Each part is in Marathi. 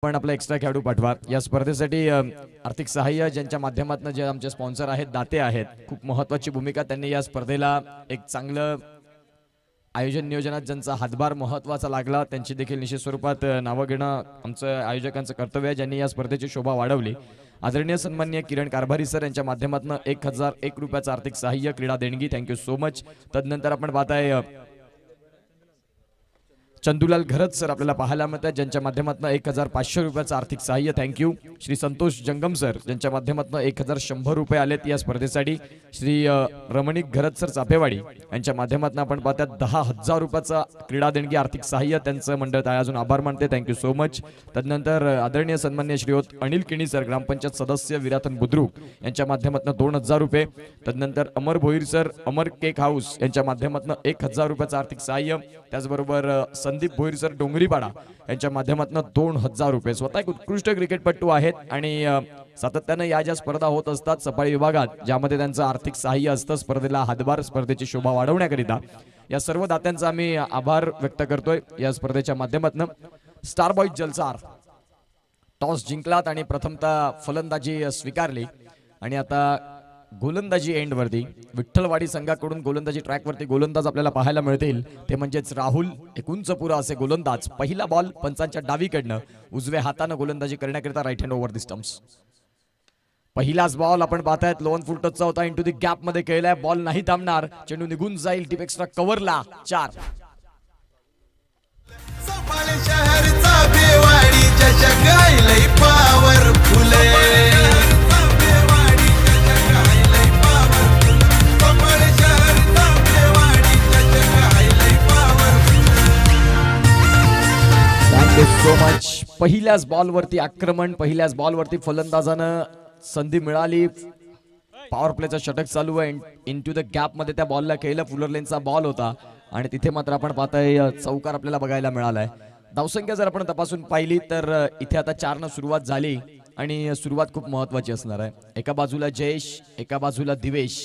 पण आपला एक्स्ट्रा खेळाडू पाठवा या स्पर्धेसाठी आर्थिक सहाय्य ज्यांच्या माध्यमातून जे आमचे स्पॉन्सर आहेत दाते आहेत खूप महत्त्वाची भूमिका त्यांनी या स्पर्धेला एक चांगलं आयोजन नियोजनात ज्यांचा हातभार महत्त्वाचा लागला त्यांची देखील निश्चित स्वरूपात नावं घेणं आमचं आयोजकांचं कर्तव्य आहे ज्यांनी या स्पर्धेची शोभा वाढवली। आदरणीय सन्माननीय किरण कारभारी सर यांच्या माध्यमातून 1001 रुपयाचं आर्थिक सहाय्य क्रीडा देणगी थँक्यू सो मच। तदनंतर आपण पाहताय चंदूलाल घरत सर आपल्याला पाहायला मिळतात ज्यांच्या माध्यमातून 1500 रुपयाचं आर्थिक सहाय्य थँक्यू। श्री संतोष जंगम सर ज्यांच्या माध्यमातून 1100 रुपये आलेत या स्पर्धेसाठी। श्री रमणिक घरत सर चापेवाडी यांच्या माध्यमातून आपण पाहतात 10,000 रुपयाचा क्रीडा देणगी आर्थिक सहाय्य त्यांचं मंडळ तळे अजून आभार मानते थँक्यू सो मच। तदनंतर आदरणीय सन्माननीय श्रीयुत अनिल किणी सर ग्रामपंचायत सदस्य विरातन बुद्रुक यांच्या माध्यमातून 2000 रुपये। तदनंतर अमर भोईर सर अमर केक हाऊस यांच्या माध्यमातून 1000 रुपयाचं आर्थिक सहाय्य। त्याचबरोबर संदीप भोईर सर डोंगरीपाडा यांच्या माध्यमातून 2000 रुपये। स्वतः एक उत्कृष्ट क्रिकेटपटू आहेत आणि सातत्याने या ज्या स्पर्धा होत असतात सफाई विभागात ज्यामध्ये त्यांचं आर्थिक सहाय्य असतं स्पर्धेला हातभार स्पर्धेची शोभा वाढवण्याकरिता या सर्व दात्यांचा आम्ही आभार व्यक्त करतोय। या स्पर्धेच्या माध्यमातून स्टार बॉय जलसार टॉस जिंकलात आणि प्रथमतः फलंदाजी स्वीकारली आणि आता गोलंदाजी एंड वरती विठ्ठलवाडी संघाकडून गोलंदाजी ट्रॅक वरती गोलंदाज आपल्याला पाहायला मिळतील ते म्हणजेच राहुल एकुंचपुरा असे गोलंदाज। पहिला बॉल पंचांच्या डावीकडनं उजव्या हाताने गोलंदाजी करण्याकरिता right hand over the stumps. पहिलाच बॉल आपण पाहतायत लोन फुल टचचा होता इंटू द गॅप मध्ये खेळलाय बॉल नाही थांबणार चेंडू निघून जाईल डीप एक्स्ट्रा कव्हरला 4। So much. पहिल्याच बॉल वरती आक्रमण पहिल्याच बॉल वरती फलंदाजानं संधी मिळाली पॉवर प्लेचा षटक चालू आहे इनटू द गॅप मध्ये त्या बॉलला खेळला फुलर लेनचा बॉल होता आणि तिथे मात्र आपण पाहताय चौकार आपल्याला बघायला मिळालाय। धावसंख्या जर आपण तपासून पाहिली तर इथे आता 4 न सुरुवात झाली आणि सुरुवात खूप महत्त्वाची असणार आहे। एका बाजूला जयेश एका बाजूला दिवेश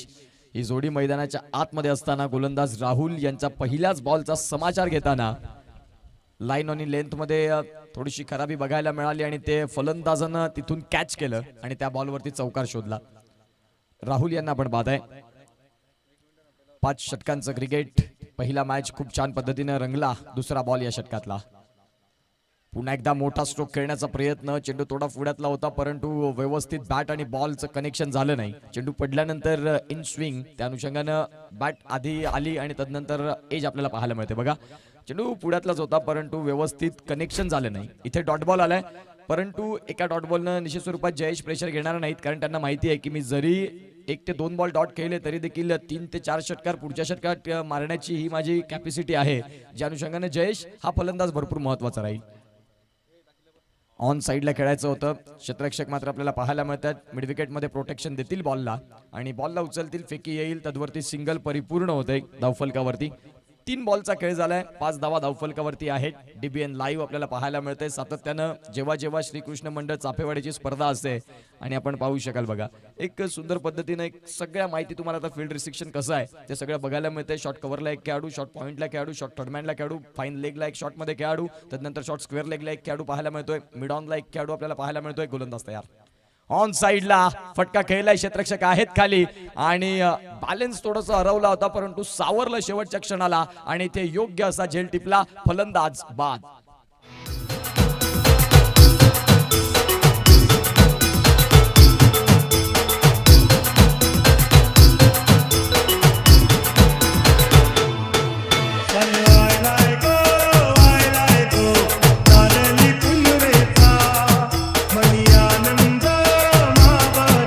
ही जोडी मैदानाच्या आतमध्ये असताना गोलंदाज राहुल यांचा पहिल्याच बॉलचा समाचार घेताना लाईन आणि लेंथ मध्ये थोडीशी खराबी बघायला मिळाली आणि ते फलंदाजानं तिथून कॅच केलं आणि त्या बॉलवरती चौकार शोधला। राहुल यांना आपण पाहताय 5 षटकांचं क्रिकेट पहिला मॅच खूप छान पद्धतीने रंगला दुसरा बॉल या षटकातला पुन्हा एकदा मोठा स्ट्रोक खेळण्याचा प्रयत्न चेंडू थोडा पुढ्यातला होता परंतु व्यवस्थित बॅट आणि बॉलचं कनेक्शन झालं नाही। चेंडू पडल्यानंतर इन स्विंग त्या अनुषंगानं बॅट आधी आली आणि तदनंतर एज आपल्याला पाहायला मिळते बघा चेंडू पुढ्यातलाच होता परंतु व्यवस्थित कनेक्शन झालं नाही। इथे डॉट बॉल आलाय परंतु एका डॉट बॉलनं निश्चित स्वरूपात जयेश प्रेशर घेणार नाहीत कारण त्यांना माहिती आहे की मी जरी 1 ते 2 बॉल डॉट खेळले तरी देखील 3 ते 4 षटकार पुढच्या षटकात मारण्याची ही माझी कॅपॅसिटी आहे ज्या अनुषंगाने जयेश हा फलंदाज भरपूर महत्त्वाचा राहील। ऑन साइडला खेळायचं होतं क्षेत्ररक्षक मात्र आपल्याला पाहायला मिळतात मिड विकेट मध्ये प्रोटेक्शन देतील बॉलला आणि बॉलला उचलतील फेकी येईल तद्वरती सिंगल परिपूर्ण होते धावफलकावरती। 3 बॉलचा खेळ झालाय 5 धावा धावफलकावरती आहेत। डीबीएन लाईव्ह आपल्याला पाहायला मिळते सातत्यानं जेव्हा जेव्हा श्रीकृष्ण मंडळ चापेवाडीची स्पर्धा असते आणि आपण पाहू शकाल बघा एक सुंदर पद्धतीने एक सगळ्या माहिती तुम्हाला आता फील्ड रिस्ट्रिक्शन कसं आहे ते सगळं बघायला मिळते। शॉर्ट कव्हरला एक खेळाडू शॉर्ट पॉइंटला खेळाडू शॉर्ट थर्डमॅनला खेळाडू फाईन लेगला एक शॉट मध्ये खेळाडू तदनंतर शॉर्ट स्क्वेअर लेगला एक खेळाडू पाहायला मिळतोय मिड ऑनला एक खेळाडू आपल्याला पाहायला मिळतोय गोलंदाज तयार ऑन साइडला फटका खेळलाय क्षेत्ररक्षक आहेत खाली आणि बॅलन्स थोडंसं हरवला होता परंतु सावरलं शेवटच्या क्षणाला आणि ते योग्य असा झेल टिपला फलंदाज बाद।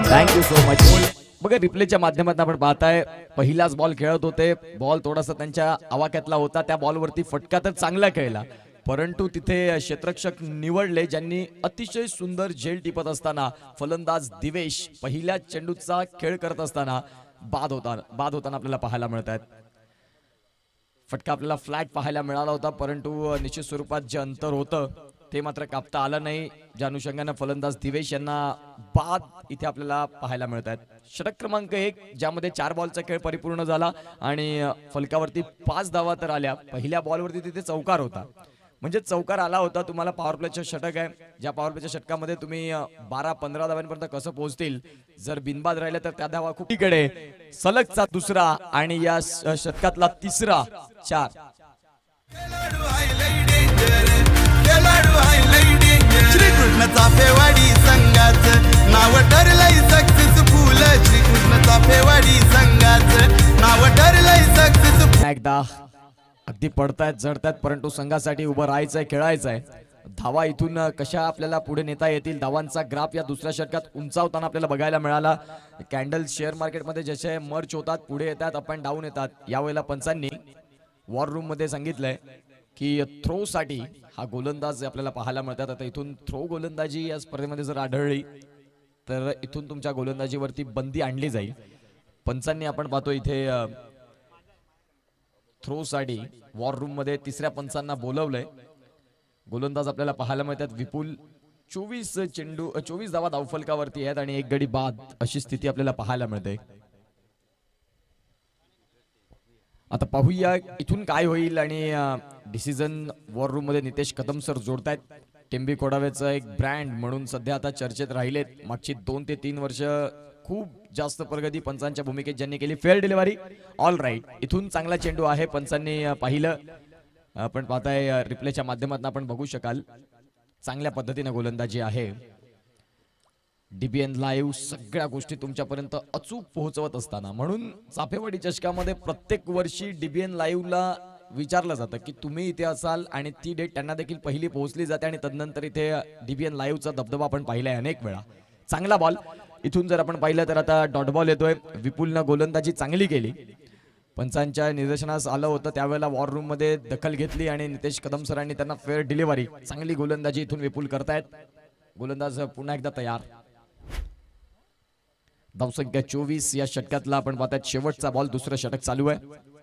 Thank you so much. बघा रिप्लेच्या माध्यमातून आपण पाहताय पहिलाच बॉल खेळत होते बॉल थोडासा त्यांच्या आवाक्यातला होता त्या बॉलवरती फटका तर चांगला खेळला परंतु तिथे क्षेत्ररक्षक निवडले ज्यांनी अतिशय सुंदर झेल टिपत असताना फलंदाज दिवेश पहिल्या चेंडूचा खेळ करत असताना बाद होताना आपल्याला पाहायला मिळत आहेत। फटका आपल्याला फ्लॅट पाहायला मिळाला होता परंतु निश्चित स्वरूपात जे अंतर होतं ते मात्र कापता आलं नाही ज्या अनुषंगाने फलंदाज दिवेश यांना बाद इथे आपल्याला पाहायला मिळत आहेत। षटक क्रमांक 1 ज्यामध्ये 4 बॉलचा खेळ परिपूर्ण झाला आणि फलकावरती 5 धावा तर आल्या। पहिल्या बॉलवरती तिथे चौकार होता म्हणजे चौकार आला होता तुम्हाला. पॉवर प्लेचं षटक आहे, ज्या पॉवर प्लेच्या षटकामध्ये तुम्ही 12-15 धावांपर्यंत कसं पोहोचतील. जर बिनबाद राहिले तर त्या धावा खूप इकडे. सलगचा दुसरा आणि या षटकातला तिसरा 4. श्रीकृष्ण चाफेवाडी संघाचं नाव ठरलंय सक्सेसफुल. श्रीकृष्ण चाफेवाडी संघाचं नाव ठरलंय सक्सेसफुल. एकदा अगदी पडतायत जडतायत परंतु संघासाठी उभं राहायचंय, खेळायचंय. धावा इथून कशा आपल्याला पुढे नेता येतील. धावांचा ग्राफ या दुसऱ्या षटकात उंचावताना आपल्याला बघायला मिळाला. कॅन्डल शेअर मार्केटमध्ये जसे मर्च होतात, पुढे येतात, अप अँड डाऊन येतात. यावेळेला पंचांनी वॉर रूम मध्ये सांगितलंय की थ्रो साठी हा गोलंदाज आपल्याला पाहायला मिळतात. आता इथून थ्रो गोलंदाजी या स्पर्धेमध्ये जर आढळली तर इथून तुमच्या गोलंदाजीवरती बंदी आणली जाईल. पंचांनी आपण पाहतो इथे थ्रो साठी वॉर रूम मध्ये तिसऱ्या पंचांना बोलवलंय. गोलंदाज आपल्याला पाहायला मिळतात विपुल. 24 धावा धावफलकावरती आहेत आणि 1 गडी बाद अशी स्थिती आपल्याला पाहायला मिळते. आता पाहूया इथून काय होईल आणि डिसिजन वॉर रूम मध्ये नितेश कदम सर जोडतायत. टेंबी कोडावेचं एक ब्रँड म्हणून सध्या आता चर्चेत राहिलेत. मागची 2 ते 3 वर्ष खूप जास्त प्रगती पंचांच्या भूमिकेत ज्यांनी केली. Fair delivery all right. इथून चांगला चेंडू आहे, पंचांनी पाहिलं. आपण पाहताय रिप्लेच्या माध्यमातून आपण बघू शकाल चांगल्या पद्धतीने गोलंदाजी आहे. डीबीएन लाईव्ह सगळ्या गोष्टी तुमच्यापर्यंत अचूक पोहोचवत असताना, म्हणून चाफेवाडी चषकामध्ये प्रत्येक वर्षी डीबीएन लाईव्हला विचारलं जातं की तुम्ही इथे असाल आणि ती डेट त्यांना देखील पहिली पोहोचली जाते आणि तदनंतर इथे डीबीएन लाईव्हचा दबदबा आपण पाहिलाय अनेक वेळा. चांगला बॉल इथून जर आपण पाहिलं तर आता डॉट बॉल येतोय. विपुलनं गोलंदाजी चांगली केली. पंचांच्या निदर्शनास आलं होतं त्यावेळेला वॉर रूम मध्ये दखल घेतली आणि नितेश कदम सरांनी त्यांना फेअर डिलिव्हरी चांगली गोलंदाजी इथून विपुल करतायत. गोलंदाज पुन्हा एकदा तयार. धावसंख्या 24 या षटकातला आपण पाहतायत शेवटचा बॉल. दुसरं षटक चालू आहे.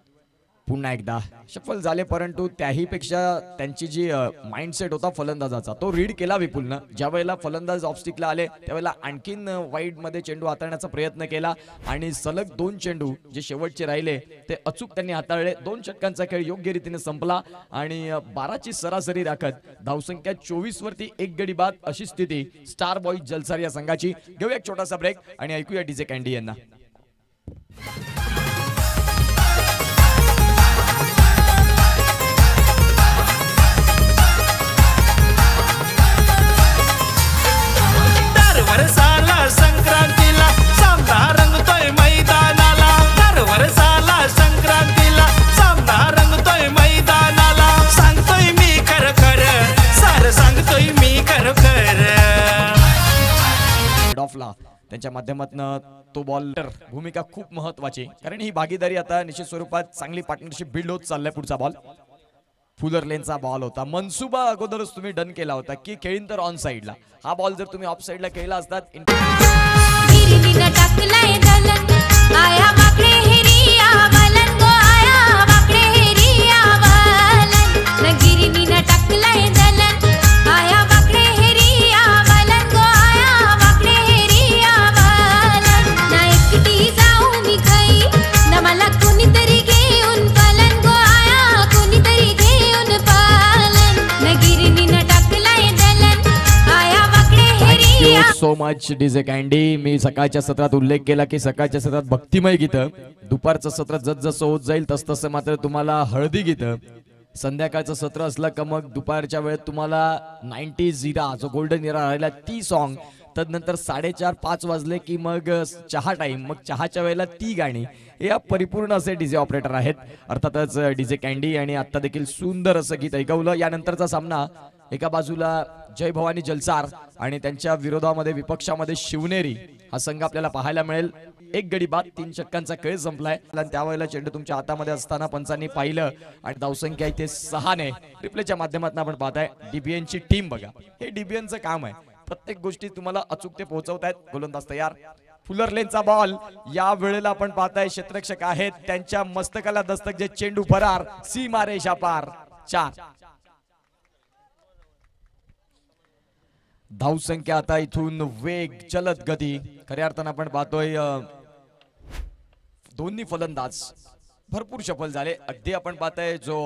पुन्हा एकदा सफल झाले परंतु त्याही पेक्षा त्यांची जी माइंडसेट होता फलंदाजाचा तो रीड केला विपुलनं. ज्या वेळेला फलंदाज ऑफस्टिकला आले त्यावेळेला आणखीन वाईड मध्ये चेंडू हाताळण्याचा प्रयत्न केला आणि सलग 2 चेंडू जे शेवटचे राहिले ते अचूक त्यांनी हाताळले. 2 षटकांचा खेळ योग्य रीतीने संपला आणि 12ची सरासरी राखत धावसंख्या 24 वरती 1 गडी बाद अशी स्थिती स्टार बॉईज जलसार या संघाची. घेऊया एक छोटासा ब्रेक आणि ऐकूया डीजे कँडी यांना. वर्षाला संक्रांतीला सामना रंगतोय मैदानाला. दर वर्षाला संक्रांतीला सामना रंगतोय मैदानाला. सांगतोय मी खर खर सार सांगतोय मी खर खर. ऑफला त्यांच्या माध्यमातून तो बॉलर भूमिका खूप महत्वाची कारण ही भागीदारी आता निश्चित स्वरूपात चांगली पार्टनरशिप बिल्ड होत चाललाय. पुढचा बॉल फुलर लेनचा बॉल होता. मनसुबा अगोदरच तुम्ही डन केला होता की खेळीन तर ऑन साइडला. हा बॉल जर तुम्ही ऑफ साइडला केला असतात सो मच डीजे कँडी. मी सकाळच्या सत्रात उल्लेख केला की सकाळच्या सत्रात भक्तिमय गीतं, दुपारचं सत्र जसजसं होत जाईल तसतसं मात्र तुम्हाला हळदी गीतं, संध्याकाळचं सत्र असलं का मग दुपारच्या वेळेत तुम्हाला 90s इरा जो गोल्डन इरा राहिला ती सॉन्ग, तदनंतर 4:30-5 वाजले की मग चहा टाइम, मग चहाच्या वेळेला ती गाणी. हे परिपूर्ण असे डीजे ऑपरेटर आहेत अर्थातच डीजे कँडी. आणि आता देखील सुंदर असं गीत ऐकवलं. यानंतरचा सामना एका बाजूला जय भवानी जलसार आणि त्यांच्या विरोधामध्ये विपक्षामध्ये शिवनेरी हा संघ आपल्याला पाहायला मिळेल. 1 गडी बाद 3 षटकांचा खेळ संपलाय. त्यावेळेला चेंडू तुमच्या हातामध्ये असताना पंचांनी पाहिलं आणि धावसंख्या इथे 6 ने. रिप्लेच्या माध्यमातून आपण पाहताय डीबीएन ची टीम. बघा हे डीबीएनचं काम आहे, प्रत्येक गोष्टी तुम्हाला अचूकते पोहोचवतायत. गोलंदाज तयार. फुलर लेनचा बॉल. या वेळेला आपण पाहताय क्षेत्ररक्षक आहेत त्यांच्या मस्तकाला दस्तक जे चेंडू फरार सीमारेषा पार. 4 धावसंख्या आता इथून वेग जलद गती. खऱ्या अर्थानं आपण पाहतोय दोन्ही फलंदाज भरपूर सफल झाले. अगदी आपण पाहताय जो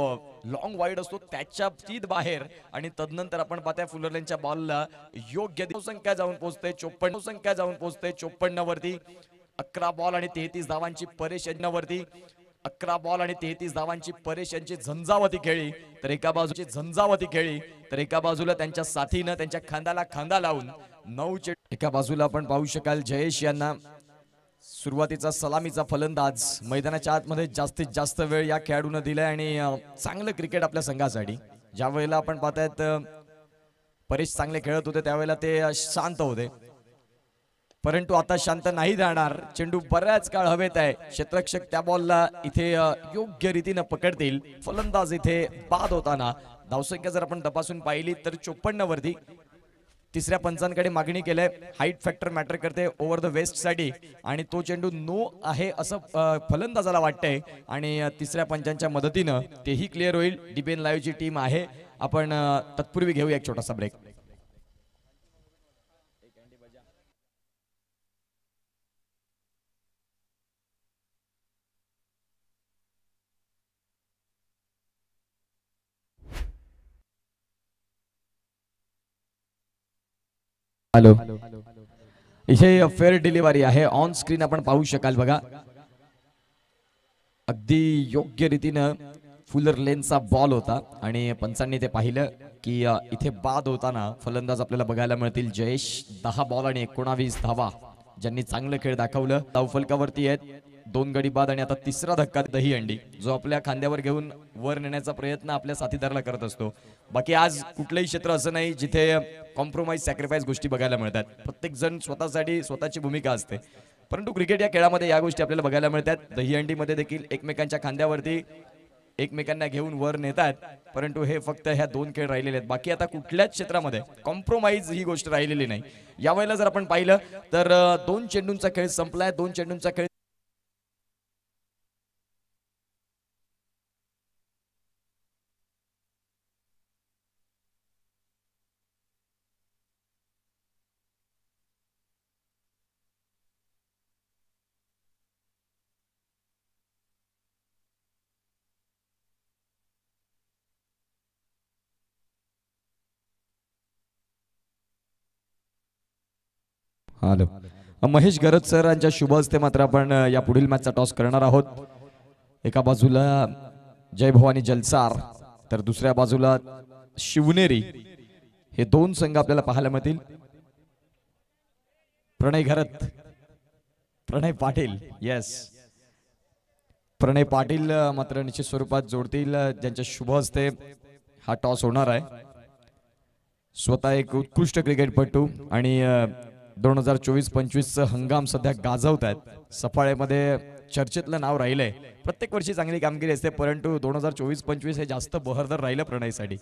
लॉंग वाईड असतो त्याच्या तीत बाहेर आणि तदनंतर आपण पाहताय फुलरलेनच्या बॉलला योग्य संख्या जाऊन पोहोचते 54 संख्या जाऊन पोहोचते 54 वरती. 11 बॉल आणि 33 धावांची परेश वरती. 11 बॉल आणि 33 धावांची परेश यांची झंझावती खेळी तर एका बाजूची झंझावती खेळी तर एका बाजूला त्यांच्या साथीनं त्यांच्या खांद्याला खांदा लावून 9 एका बाजूला आपण पाहू शकाल जयेश यांना सुरुवातीचा सलामीचा फलंदाज मैदानाच्या आतमध्ये जास्तीत जास्त वेळ या खेळाडूने दिलाय आणि चांगलं क्रिकेट आपल्या संघासाठी. ज्या वेळेला आपण पाहतायत परेश चांगले खेळत होते त्यावेळेला ते शांत होते परंतु आता शांत नाही राहणार. चेंडू बऱ्याच काळ हवेत आहे. क्षेत्ररक्षक त्या बॉलला इथे योग्य रीतीने पकडतील. फलंदाज इथे बाद होताना धावसंख्या जर आपण तपासून पाहिली तर 54 वरती. तिसऱ्या पंचांकडे मागणी केलंय. हाईट फॅक्टर मॅटर करते ओव्हर द वेस्ट साठी आणि तो चेंडू नो आहे असं फलंदाजाला वाटतंय आणि तिसऱ्या पंचांच्या मदतीनं तेही क्लिअर होईल. डीबीएन लाईव्ह ची टीम आहे. आपण तत्पूर्वी घेऊया एक छोटासा ब्रेक. हॅलो इथे फेअर डिलिव्हरी आहे. ऑन स्क्रीन आपण पाहू शकाल बघा. अगदी योग्य रीतीनं फुलर लेनचा बॉल होता आणि पंचांनी ते पाहिलं की इथे बाद होताना फलंदाज आपल्याला बघायला मिळतील जयेश. 10 बॉल आणि 19 धावा ज्यांनी चांगलं खेळ दाखवलं. धावफलकावरती आहेत 2 गडी बाद आणि आता तिसरा धक्का दहीहंडी जो आपल्या खांद्यावर घेऊन वर नेण्याचा प्रयत्न आपल्या साथीदाराला करत असतो. बाकी आज कुठलंही क्षेत्र असं नाही जिथे कॉम्प्रोमाइज सॅक्रिफाईस गोष्टी बघायला मिळतात. प्रत्येक जण स्वतःसाठी स्वतःची भूमिका असते परंतु क्रिकेट या खेळामध्ये या गोष्टी आपल्याला बघायला मिळतात. दहीहंडीमध्ये देखील एकमेकांच्या खांद्यावरती एकमेकांना घेऊन वर नेतात परंतु हे फक्त ह्या 2 खेळ राहिलेले आहेत. बाकी आता कुठल्याच क्षेत्रामध्ये कॉम्प्रोमाइज ही गोष्ट राहिलेली नाही. यावेळेला जर आपण पाहिलं तर 2 चेंडूंचा खेळ संपलाय. 2 चेंडूंचा खेळ हॅलो महेश गरज सरांच्या शुभ हस्ते मात्र आपण या पुढील मॅचचा टॉस करणार आहोत. एका बाजूला जय भवानी जलसार तर दुसऱ्या बाजूला शिवनेरी. हे 2 संघ आपल्याला पाहायला मिळतील. प्रणय घरत प्रणय पाटील येस प्रणय पाटील मात्र निश्चित स्वरूपात जोडतील ज्यांच्या शुभ हस्ते हा टॉस होणार आहे. स्वतः एक उत्कृष्ट क्रिकेटपटू आणि 2024-25 हंगाम सध्या गाजवत आहेत. सफाळेमध्ये चर्चेतलं नाव राहिलंय. प्रत्येक वर्षी चांगली कामगिरी असते परंतु 2024-25 हे जास्त बहरदार राहिलं प्रणयसाठी.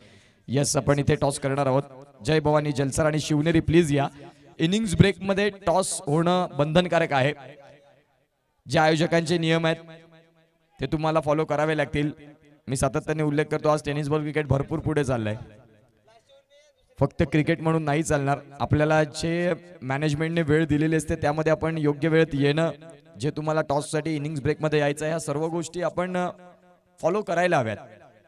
यस आपण इथे टॉस करणार आहोत. जय भवानी जलसार आणि शिवनेरी प्लीज या. इनिंग्स ब्रेक मध्ये टॉस होणं बंधनकारक आहे. जे आयोजकांचे नियम आहेत ते तुम्हाला फॉलो करावे लागतील. मी सातत्याने उल्लेख करतो आज टेनिस बॉल क्रिकेट भरपूर पुढे चाललंय. फक्त क्रिकेट म्हणून नाही चालणार. आपल्याला जे मॅनेजमेंटने वेळ दिलेली असते त्यामध्ये आपण योग्य वेळेत येणं, जे तुम्हाला टॉससाठी इनिंग्स ब्रेकमध्ये यायचं आहे, ह्या सर्व गोष्टी आपण फॉलो करायला हव्यात.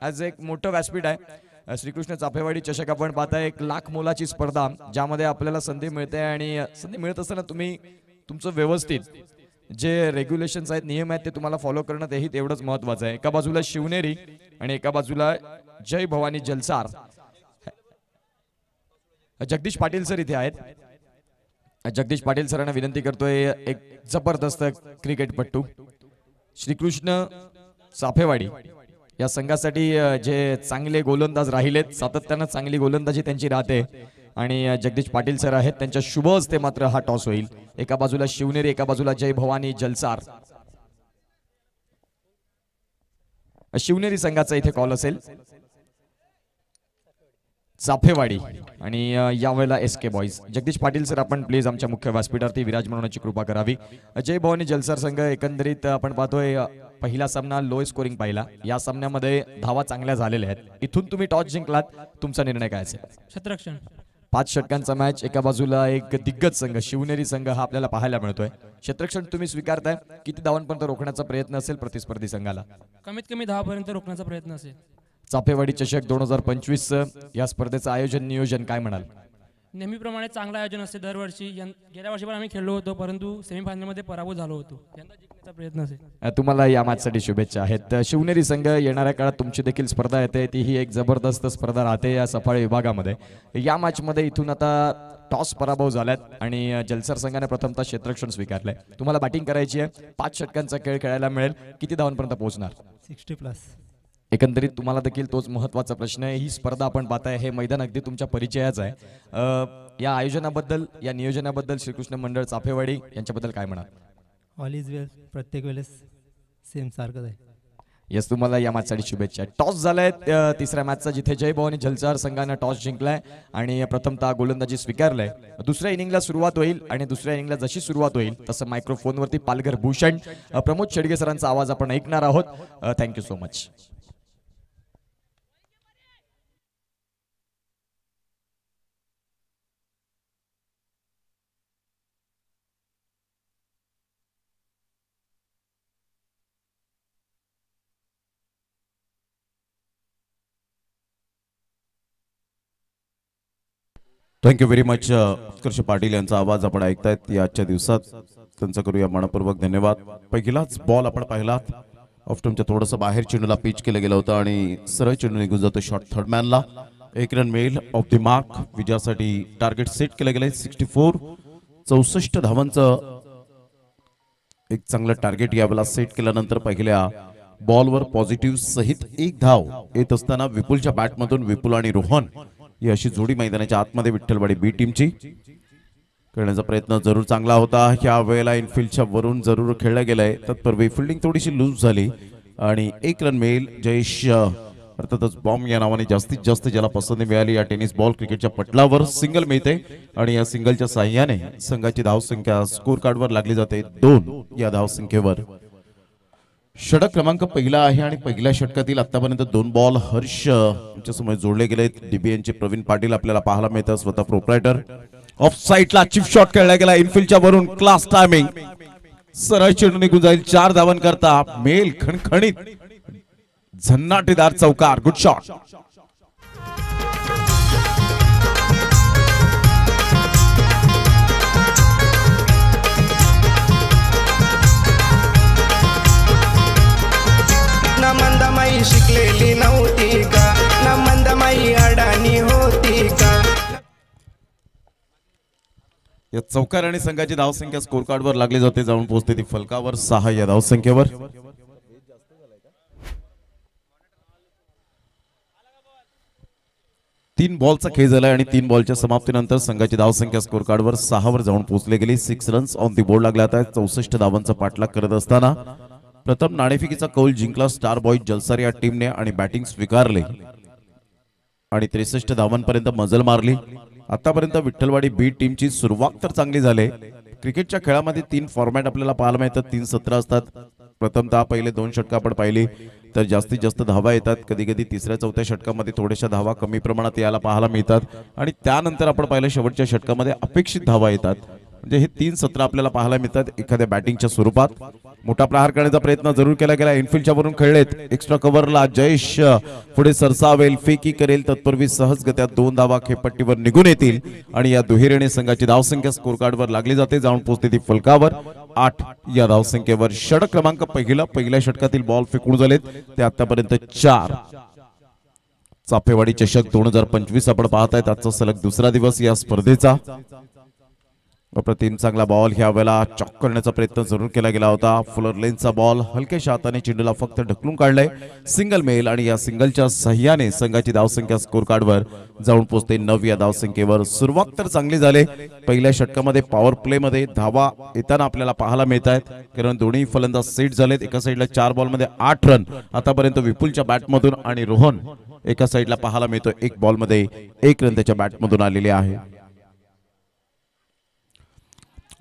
आज एक मोठं व्यासपीठ आहे. श्रीकृष्ण चाफेवाडी चषक आपण पाहताय. 1 लाख मोलाची स्पर्धा ज्यामध्ये आपल्याला संधी मिळते आणि संधी मिळत असताना तुम्ही तुमचं व्यवस्थित जे रेग्युलेशन्स आहेत नियम आहेत ते तुम्हाला फॉलो करणं तेही तेवढंच महत्वाचं आहे. एका बाजूला शिवनेरी आणि एका बाजूला जय भवानी जलसार. जगदीश पाटील सर इथे आहेत. जगदीश पाटील सरांना विनंती करतोय. एक जबरदस्त क्रिकेटपटू श्रीकृष्ण चाफेवाडी या संघासाठी जे चांगले गोलंदाज राहिलेत, सातत्यानं चांगली गोलंदाजी त्यांची राहते आणि जगदीश पाटील सर आहेत. त्यांच्या शुभ हस्ते मात्र हा टॉस होईल. एका बाजूला शिवनेरी एका बाजूला जय भवानी जलसार. शिवनेरी संघाचा इथे कॉल असेल. चाफेवाडी आणि यावेळेला SK boys. Jagdish Patil sir आपण प्लीज आमच्या मुख्य व्यासपीठावरती विराजमान होण्याची कृपा करावी. जय भवानी जलसार संघ एकंदरीत आपण पाहतोय पहिला सामना लो स्कोरिंग पाहिला. या सामन्यामध्ये धावा चांगल्या झालेल्या आहेत. इथून तुम्ही टॉस जिंकलात, तुमचा निर्णय काय असेल? क्षेत्ररक्षण 5 षटकांचा मॅच, एका बाजूला एक दिग्गज संघ शिवनेरी संघ हा आपल्याला पाहायला मिळतोय. क्षेत्ररक्षण तुम्ही स्वीकारताय, किती धावांपर्यंत रोखण्याचा प्रयत्न असेल प्रतिस्पर्धी संघाला? कमीत कमी 10 पर्यंत रोखण्याचा प्रयत्न असेल. चाफेवाडी चषक 2025 या स्पर्धेचं आयोजन नियोजन काय म्हणाल? नेहमीप्रमाणे चांगलं आयोजन असते दरवर्षी. गेल्या वर्षी पण आम्ही खेळलो होतो, परंतु सेमीफायनलमध्ये पराभव झालो होतो. यंदा जिंकण्याचा प्रयत्न असेल. तुम्हाला या मॅचसाठी शुभेच्छा आहेत. शिवनेरी संघ येणाऱ्या काळात तुमची देखील स्पर्धा येते, ती ही एक जबरदस्त स्पर्धा राहते या सफाळे विभागामध्ये. या मॅचमध्ये इथून आता टॉस पराभव झाल्यात आणि जलसर संघाने प्रथमतः क्षेत्ररक्षण स्वीकारलंय. तुम्हाला बॅटिंग करायची आहे, 5 षटकांचा खेळ खेळायला मिळेल, किती धावांपर्यंत पोहोचणार? 60+. एकंदरीत तुम्हाला देखील तोच महत्त्वाचा प्रश्न आहे. ही स्पर्धा आपण पाहताय, हे मैदान अगदी तुमच्या परिचयाचं आहे. या आयोजनाबद्दल, या नियोजनाबद्दल श्रीकृष्ण मंडळ चाफेवाडी यांच्याबद्दल काय म्हणाल? ऑल इज वेल. प्रत्येक वेळेस सेम सारखंच आहे. यस, तुम्हाला या मॅचसाठी शुभेच्छा. टॉस झालाय तिसऱ्या मॅचचा, जिथे जय भवानी जलचार संघाने टॉस जिंकलाय आणि प्रथमतः गोलंदाजी स्वीकारलाय. दुसऱ्या इनिंगला सुरुवात होईल आणि दुसऱ्या इनिंगला जशी सुरुवात होईल तसं मायक्रोफोनवरती पालघर भूषण प्रमोद शेडगे सरांचा आवाज आपण ऐकणार आहोत. Thank you so much. Thank you very much. Utkarsh Patil यांचा आवाज आपण ऐकतायत या आजच्या दिवसात, त्यांचा करूया मनपूर्वक धन्यवाद. पहिलाच बॉल आपण पाहिलात, ऑफ्टमच्या थोडंसं बाहेर चेंडूला पिच केलं गेलं होतं आणि सरळ चेंडू निघून जातो शॉट थर्डमॅनला. 1 रन मिळेल ऑफ द मार्क. विजयासाठी टार्गेट सेट केलं गेलंय 64. 64 धावांचं एक चांगलं टार्गेट यावेळेला सेट केल्यानंतर पहिल्या बॉलवर पॉझिटिव्ह सहित 1 धाव येत असताना विपुलच्या बॅटमधून विपुल आणि रोहन ही अशी जोडी मैदानाच्या आतमध्ये विठ्ठलवाडी बी टीमची करण्याचा प्रयत्न जरूर चांगला होता. ह्या वेळेला इनफिल्डच्या वरून जरूर खेळलं गेलंय, तत्पूर्वी फिल्डिंग थोडीशी लूज झाली आणि 1 रन मिळेल. जयेश अर्थातच बॉम्ब या नावाने जास्तीत जास्त ज्याला पसंती मिळाली या टेनिस बॉल क्रिकेटच्या पटलावर सिंगल मिळते आणि या सिंगलच्या साह्याने संघाची धावसंख्या स्कोर कार्डवर लागली जाते 2 या धावसंख्येवर. षटक क्रमांक पहिला आहे आणि पहिल्या षटकातील आतापर्यंत 2 बॉल हर्ष यांच्यासमोर जोडले गेले. डीबीएनचे प्रवीण पाटील आपल्याला पाहायला मिळतात, स्वतः प्रोप्रायटर. ऑफ साइडला चिप शॉट खेळला गेला इनफिल्डच्या वरून, क्लास टायमिंग. सरळ चेंडू निघून जाईल. 4 धावांकरता मेल खणखणीत झन्नाटेदार चौकार. Good shot. ना मंदमाई शिकलेली नव्हती का, ना मंदमाई अडाणी होती का. या चौकार आणि संघाची धावसंख्या स्कोर कार्डवर लागली जाते, जाऊन पोहोचते ती फलकावर 6 या धावसंख्येवर. तीन बॉलचा खेळ झालाय आणि 3 बॉलच्या समाप्तीनंतर संघाची धावसंख्या स्कोर कार्डवर 6 वर जाऊन पोहोचली गेली. 6 रन्स ऑन दी बोर्ड लागला आहे. 64 धावांचा पाठलाग करत असताना प्रथम नाणेफेकीचा कौल जिंकला स्टार बॉय जलसार या टीमने आणि बॅटिंग स्वीकारली आणि 63 धावांपर्यंत मजल मारली. आतापर्यंत विठ्ठलवाडी बी टीमची सुरुवात तर चांगली झाली. क्रिकेटच्या खेळामध्ये 3 फॉर्मॅट आपल्याला पाहायला मिळतात, 3 सत्र असतात. प्रथमतः पहिले 2 षटक आपण पाहिली तर जास्तीत जास्त धावा येतात. कधी कधी तिसऱ्या चौथ्या षटकामध्ये थोड्याशा धावा कमी प्रमाणात यायला पाहायला मिळतात आणि त्यानंतर आपण पाहिलं शेवटच्या षटकामध्ये अपेक्षित धावा येतात. म्हणजे हे 3 सत्र आपल्याला पाहायला मिळतात एखाद्या बॅटिंगच्या स्वरूपात. मोठा प्रहार करण्याचा प्रयत्न जरूर केला गेला. इनफिल्डच्या वरून खेळलेत. एक्स्ट्रा कव्हरला जयेश पुढे सरसावेल, फेकी करेल, तत्पूर्वी सहजगत्या 2 धावा खेळपट्टीवर निघून येतील आणि या दुहेरीने संघाची धावसंख्या स्कोर कार्डवर लागली जाते, जाऊन पोहोचते ती फलकावर 8 या धावसंख्येवर. षटक क्रमांक पहिल्या षटकातील बॉल फेकून झालेत ते आतापर्यंत 4. चाफेवाडी चषक 2025 आपण पाहतायत. आजचा सलग दुसरा दिवस या स्पर्धेचा. अप्रतिम चांगला बॉल ह्या वेळेला चॉक करण्याचा प्रयत्न जरूर केला गेला होता. फुलर लेनचा बॉल हलक्याशा हाताने चेंडूला फक्त ढकलून काढलाय. सिंगल मेल आणि या सिंगलच्या सहाय्याने संघाची धावसंख्या स्कोर कार्डवर जाऊन पोहोचते 9 या धावसंख्येवर. सुरुवात तर चांगली झाली. पहिल्या षटकामध्ये पॉवर प्ले मध्ये धावा येताना आपल्याला पाहायला मिळत आहेत, कारण दोन्ही फलंदाज सेट झालेत. एका साईडला 4 बॉलमध्ये 8 रन आतापर्यंत विपुलच्या बॅटमधून आणि रोहन एका साईडला पाहायला मिळतो 1 बॉलमध्ये 1 रन त्याच्या बॅटमधून आलेले आहे.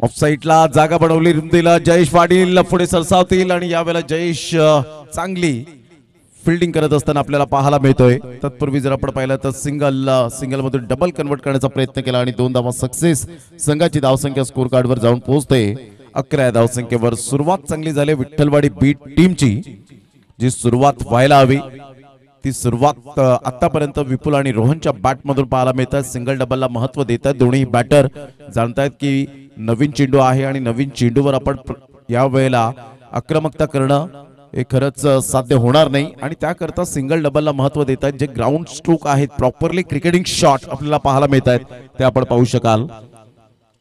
ऑफसाईडला जागा बनवली रुंदीला. जयेश पाटील पुढे सरसावतील आणि यावेळेला जयेश चांगली फिल्डिंग करत असताना आपल्याला पाहायला मिळतोय. तत्पूर्वी जर आपण पाहिलं तर सिंगल मधून डबल कन्वर्ट करण्याचा प्रयत्न केला आणि 2 धावा सक्सेस. संघाची धावसंख्या स्कोर कार्डवर जाऊन पोहोचते 11 या धावसंख्येवर. सुरुवात चांगली झाली विठ्ठलवाडी बीट टीमची. जी सुरुवात व्हायला हवी ती सुरुवात आतापर्यंत विपुल आणि रोहनच्या बॅट मधून पाहायला मिळतात. सिंगल डबलला महत्व देतात दोन्ही बॅटर. जाणतायत की नवीन चेंडू आहे आणि नवीन चेंडूवर आपण या वेळेला आक्रमकता करणं हे खरंच साध्य होणार नाही आणि त्याकरता सिंगल डबलला महत्व देतात. जे ग्राउंड स्ट्रोक आहेत प्रॉपरली क्रिकेटिंग शॉट आपल्याला पाहायला मिळत आहेत ते आपण पाहू शकाल.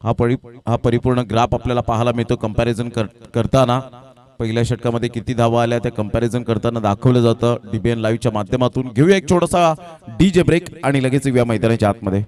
हा परिपूर्ण ग्राफ आपल्याला पाहायला मिळतो. कंपॅरिझन करताना पहिल्या षटकामध्ये किती धावा आल्या त्या कंपॅरिझन करताना दाखवलं जातं डीबीएन लाईव्हच्या माध्यमातून. घेऊया एक छोटासा डीजे ब्रेक आणि लगेच येऊया मैदानाच्या आतमध्ये.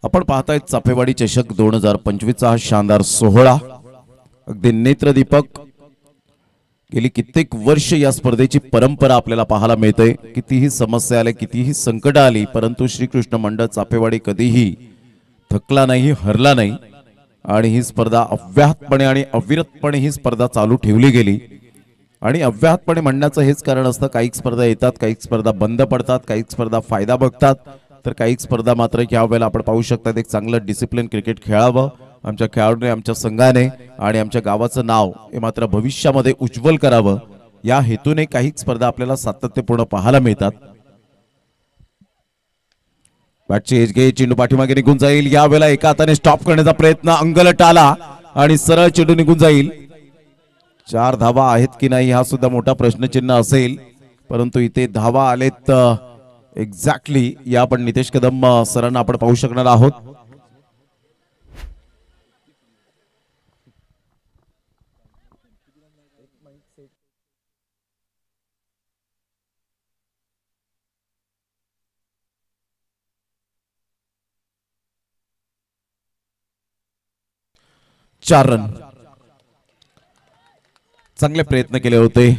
आपण पाहताय चाफेवाडी चषक 2025 चा हा शानदार सोहळा. अगदी नेत्रदीपक. गेली कित्येक वर्ष या स्पर्धेची परंपरा आपल्याला पाहायला मिळते. कितीही समस्या आल्या कितीही संकट आली परंतु श्रीकृष्ण मंडळ चाफेवाडी कधीही थकला नाही हरला नाही आणि ही स्पर्धा अव्याहतपणे आणि अविरतपणे ही स्पर्धा चालू ठेवली गेली. आणि अव्याहतपणे म्हणण्याचं हेच कारण असतं काही स्पर्धा येतात काही स्पर्धा बंद पडतात काही स्पर्धा फायदा बघतात तर काही स्पर्धा मात्र या वेळेला आपण पाहू शकतात एक चांगलं डिसिप्लिन क्रिकेट खेळावं आमच्या खेळाडूने आमच्या संघाने आणि आमच्या गावाचं नाव हे मात्र भविष्यामध्ये उज्ज्वल करावं या हेतूने काही स्पर्धा आपल्याला सातत्यपूर्ण पाहायला मिळतात. बॅटची एज घे चेंडू पाठीमागे निघून जाईल. या वेळेला एका हाताने स्टॉप करण्याचा प्रयत्न अंगलट आला आणि सरळ चेंडू निघून जाईल. 4 धावा आहेत की नाही हा सुद्धा मोठा प्रश्नचिन्ह असेल परंतु इथे धावा आलेत एक्झॅक्टली. या आपण नितेश कदम सरांना आपण पाहू शकणार आहोत. चार रन. चांगले प्रयत्न केले होते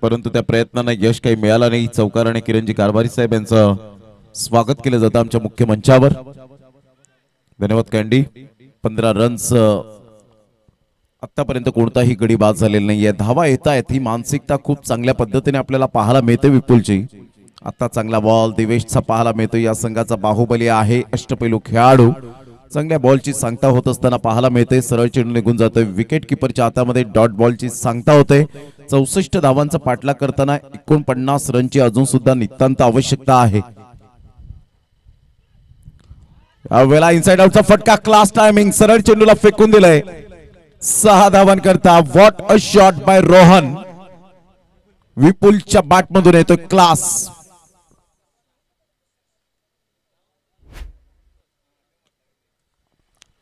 परंतु त्या प्रयत्नांना यश काही मिळालं नाही. चौकार आणि किरणजी कारभारी साहेब यांचं स्वागत केलं जातं आमच्या मुख्य मंचावर. धन्यवाद कॅन्डी. 15 रन्स आतापर्यंत कोणताही गडी बाद झालेला नाहीये. धावा येत आहेत ही मानसिकता खूप चांगल्या पद्धतीने आपल्याला पाहायला मिळते विपुलची. आता चांगला बॉल दिवेशचा पाहायला मिळतो. या संघाचा बाहुबली आहे अष्टपैलू खेळाडू. चांगल्या बॉलची सांगता होत असताना पाहायला मिळते. सरळ चेंडू निघून जातोय. विकेट किपरच्या हातामध्ये डॉट बॉलची सांगता होते. 64 धावांचा पाठलाग करताना 49 रनची अजून सुद्धा नितांत आवश्यकता आहे. यावेळेला इनसाइड आउटचा फटका क्लास टायमिंग. सरळ चेंडूला फेकून दिलंय 6 धावांकरता. What a shot by Rohan. विपुलच्या बॅट मधून येतोय क्लास.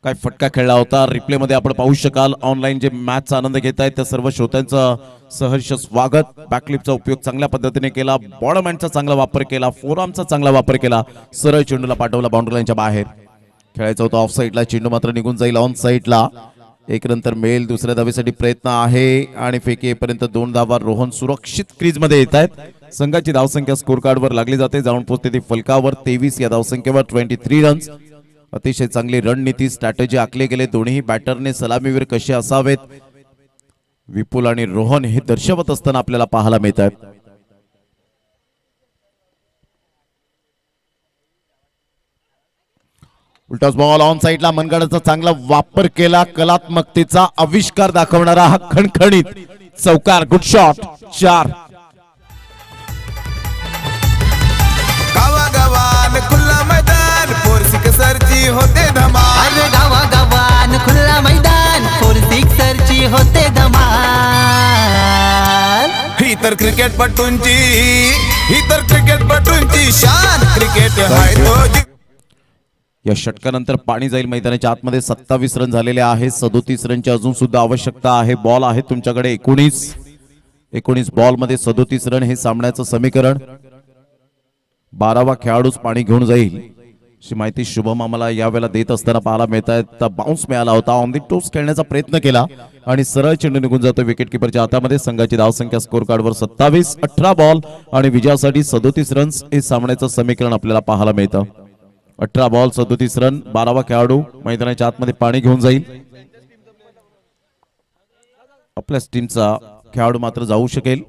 काय फटका खेळला होता. रिप्ले मध्ये आपण पाहू शकाल. ऑनलाईन जे मॅचचा आनंद घेत आहेत त्या सर्व श्रोत्यांचं सहर्ष स्वागत. बॅकलिपचा उपयोग चांगल्या पद्धतीने केला. बॉडमॅनचा चांगला वापर केला. फोरआर्मचा चांगला वापर केला. सरळ चेंडूला पाठवला बाउंड्री लाईनच्या बाहेर. खेळायचं होतं ऑफ साईडला. चेंडू मात्र निघून जाईल ऑन साईडला. एक नंतर मेल. दुसऱ्या धावेसाठी प्रयत्न आहे आणि फेकी येईपर्यंत 2 धावा. रोहन सुरक्षित क्रीज मध्ये येत आहेत. संघाची धावसंख्या स्कोर कार्डवर लागली जाते. जाऊन पोहोचते ती फलकावर 23 या धावसंख्येवर 23 रन्स. अतिशय चांगली रणनीती स्ट्रॅटेजी आखले गेले. दोन्ही बॅटरने सलामीवीर कसे असावेत विपुल आणि रोहन हे दर्शवत असताना आपल्याला पाहायला मिळतात. उलटाच बॉल ऑन साईडला. मनगडाचा चांगला वापर केला. कलात्मकतेचा आविष्कार दाखवणारा हा खणखणीत चौकार. Good shot. 4. गावागावान खुल्ला मैदान फोर सिक्सरची होते धमाल. अरे गावागावान खुल्ला मैदान 4 सिक्सरची होते धमाल. ही तर क्रिकेटपटूंची शान. क्रिकेट हाय तो. या षटकानंतर पाणी जाईल मैदानाच्या आतमध्ये. 27 रन झालेले आहे. 37 रनची अजून सुद्धा आवश्यकता आहे. बॉल आहे तुमच्याकडे 19 बॉल मध्ये 37 रन हे सामन्याचं समीकरण. 12वा खेळाडूच पाणी घेऊन जाईल अशी माहिती शुभम आम्हाला यावेळेला देत असताना पाहायला मिळत आहे. बाउन्स मिळाला होता, ऑन दी टोस खेळण्याचा प्रयत्न केला आणि सरळ चेंडू निघून जातो विकेट किपरच्या हातामध्ये. संघाची धावसंख्या स्कोर कार्डवर 27, 18 बॉल आणि विजयासाठी 37 रन्स हे सामन्याचं समीकरण आपल्याला पाहायला मिळतं. 18 बॉल 37 रन. 12वा खेळाडू मैदानाच्या आतमध्ये पाणी घेऊन जाईल. आपल्या टीमचा खेळाडू मात्र जाऊ शकेल.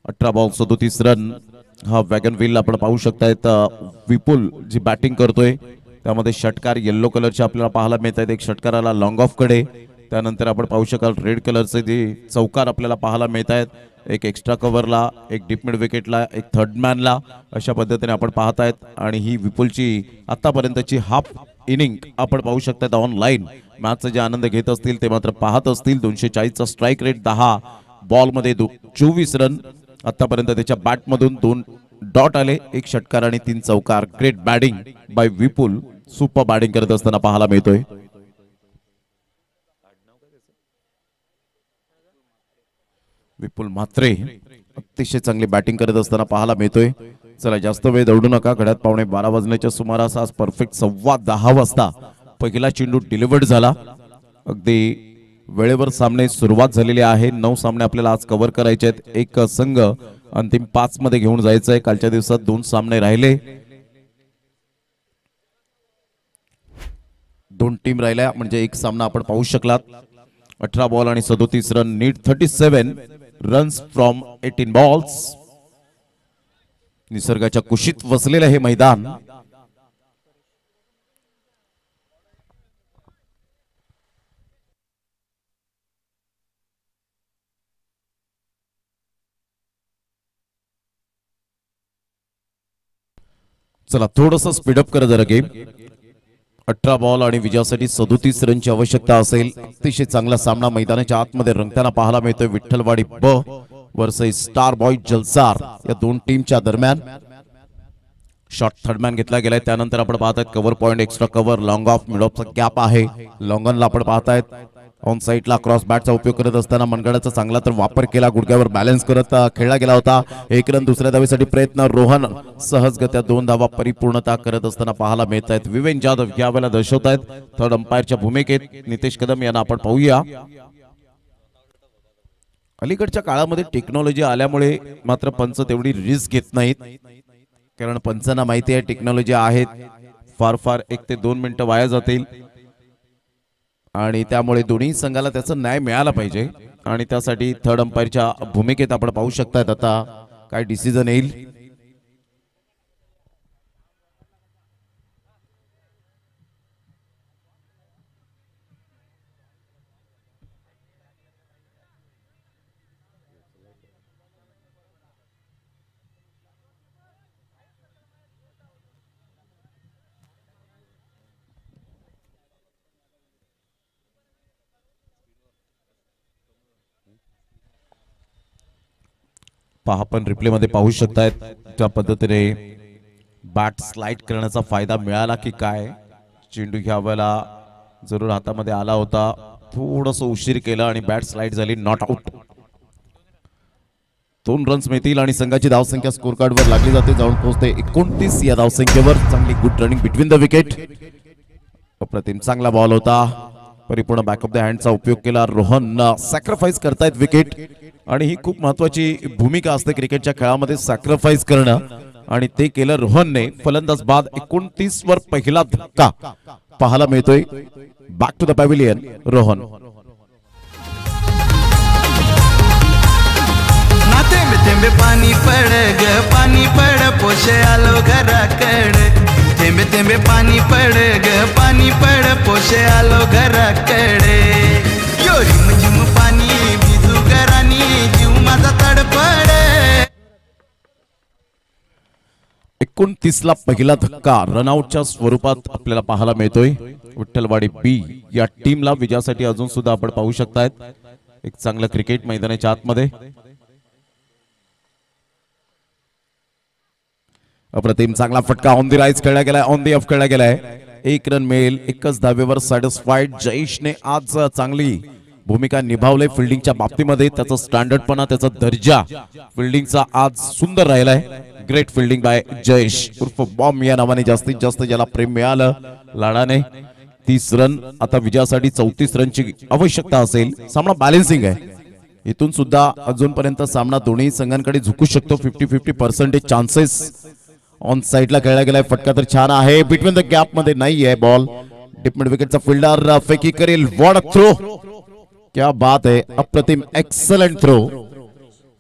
18 बॉल 37 रन. हा वॅगन व्हील आपण पाहू शकतायत. विपुल जी बॅटिंग करतोय त्यामध्ये षटकार येल्लो कलरचे आपल्याला पाहायला मिळत आहेत. एक षटकार आला लॉंग ऑफ कडे, त्यानंतर आपण पाहू शकाल रेड कलरचे जे चौकार आपल्याला पाहायला मिळत आहेत. एक एक्स्ट्रा कव्हरला, एक डीप मिड विकेटला, एक थर्ड मॅनला, अशा पद्धतीने आपण पाहतायत. आणि ही विपुलची आतापर्यंतची हाफ इनिंग आपण पाहू शकतात ऑनलाईन. मॅचचा जे आनंद घेत असतील ते मात्र पाहत असतील. 240चा स्ट्राईक रेट, 10 बॉलमध्ये 24 रन. आतापर्यंत त्याच्या बॅटमधून 2 डॉट आले, 1 षटकार आणि 3 चौकार. ग्रेट बॅटिंग बाय विपुल. सुपर बॅटिंग करत असताना पाहायला मिळतोय. विपुल म्हात्रे अतिशय चांगली बॅटिंग करत असताना पाहायला मिळतोय. चला जास्त वेळ दौडू नका. घड्यात 11:15 वाजण्याच्या सुमारास आज परफेक्ट 10:15 वाजता पहिला चेंडू डिलिव्हर्ड झाला. अगदी वेळेवर सामने सुरुवात झालेली आहे. 9 सामने आपल्याला आज कव्हर करायचे आहेत. एक संघ अंतिम 5 मध्ये घेऊन जायचं आहे. कालच्या दिवसात 2 सामने राहिले, 2 टीम राहिल्या म्हणजे एक सामना आपण पाहू शकलात. 18 बॉल आणि 37 run. Need 37 runs from 18 balls. निसर्गाच्या कुशीत वसलेलं हे मैदान. चला थोडस स्पीडअप करा जरा गेम. 18 बॉल आणि विजयासाठी 37 रनची आवश्यकता असेल. अतिशय चांगला सामना मैदानाच्या आतमध्ये रंगताना पाहायला मिळतोय. विठ्ठलवाडी ब वर्सेस स्टार बॉय जलसार या 2 टीमच्या दरम्यान. शॉट थर्डमॅन घेतला गेलाय. त्यानंतर आपण पाहतायत cover point, extra cover, long off, mid ऑफचा गॅप आहे. लॉंग ऑनला आपण पाहतायत ऑन साईडला क्रॉस बॅटचा उपयोग करत असताना मनगडाचा चांगला तर वापर केला. गुडघ्यावर बॅलन्स करत खेळला गेला होता. 1 रन. दुसऱ्या धावेसाठी प्रयत्न. रोहन सहजगत्या 2 धावा परिपूर्णता करत असताना पाहायला मिळत आहेत. विवेन जाधव यावेळेला दर्शवत आहेत थर्ड अंपायरच्या भूमिकेत. नितेश कदम यांना आपण पाहूया. अलीकडच्या काळामध्ये टेक्नॉलॉजी आल्यामुळे मात्र पंच तेवढी रिस्क घेत नाहीत, कारण पंचांना माहिती आहे टेक्नॉलॉजी आहेत. फार फार 1 ते 2 मिनिटं वाया जातील आणि त्यामुळे दोन्ही संघाला त्याचा न्याय मिळाला पाहिजे. आणि त्यासाठी थर्ड अंपायरच्या भूमिकेत आपण पाहू शकतात आता काय डिसिजन येईल. पहा आपण रिप्ले मध्ये पाहू शकतायत त्या पद्धतीने बॅट स्लाइड करण्याचा फायदा मिळाला की काय. चेंडू ह्या वेळेला जरूर हातामध्ये आला होता, थोडस उशीर केला आणि बॅट स्लाइड झाली. Not out. 2 रन्स मिळतील आणि संघाची धावसंख्या स्कोर कार्ड वर लागली जाते. जाऊन पोहोचते 29 या धावसंख्येवर. चांगली good running between the wicket. अप्रतिम चांगला बॉल होता. परिपूर्ण बॅक ऑफ द हँडचा उपयोग केला. रोहन सॅक्रिफाईस करतायत विकेट आणि ही खूप महत्वाची भूमिका असते क्रिकेटच्या खेळामध्ये, सॅक्रिफाईस करणं, आणि ते केलं रोहनने. फलंदाज बाद. 29 वर पहिला धक्का पाहायला मिळतोय. Back to the pavilion Rohan. ना थेंबे थेंबे पाणी पड ग पाणी पड पोशे आलो घराकडे. थेंबे थेंबे पाणी पड ग पाणी पड पोशे आलो घराकडे. यो रिम झिम पाणी भिजू घरानी जीव माझा तडफड. 29 ला पहिला धक्का रनआउटच्या स्वरूपात आपल्याला पाहायला मिळतोय. विठ्ठलवाडी बी या टीमला विजयासाठी अजून सुद्धा आपण पाहू शकतायत एक चांगलं क्रिकेट मैदानाच्या आतमध्ये. अप्रतिम चांगला फटका ऑन दी राईज खेळला गेलाय, ऑन दी ऑफ खेळला गेलाय. 1 रन मिळेल. 1च धावेवर सॅटिस्फाईड. जयेशने आज चांगली भूमिका निभावली फिल्डिंगच्या बाबतीमध्ये. त्याचा स्टँडर्डपणा, त्याचा दर्जा फिल्डिंगचा आज सुंदर राहिलाय. ग्रेट फिल्डिंग बाय जयेश उर्फ बॉम्ब या नावाने जास्तीत जास्त ज्याला प्रेम मिळालं लाडाने. 30 रन. आता विजयासाठी 34 रनची आवश्यकता असेल. सामना बॅलेन्सिंग आहे. इथून सुद्धा अजूनपर्यंत सामना दोन्ही संघांकडे झुकू शकतो. 50-50% चान्सेस. ऑन साइडला खेळला गेलाय. फटका तर छान आहे. बिटवीन द गॅप मध्ये नाही आहे बॉल. डिप मिड विकेटचा फिल्डर फेकी करेल. What a throw. क्या बात है. अप्रतिम एक्सलंट थ्रो.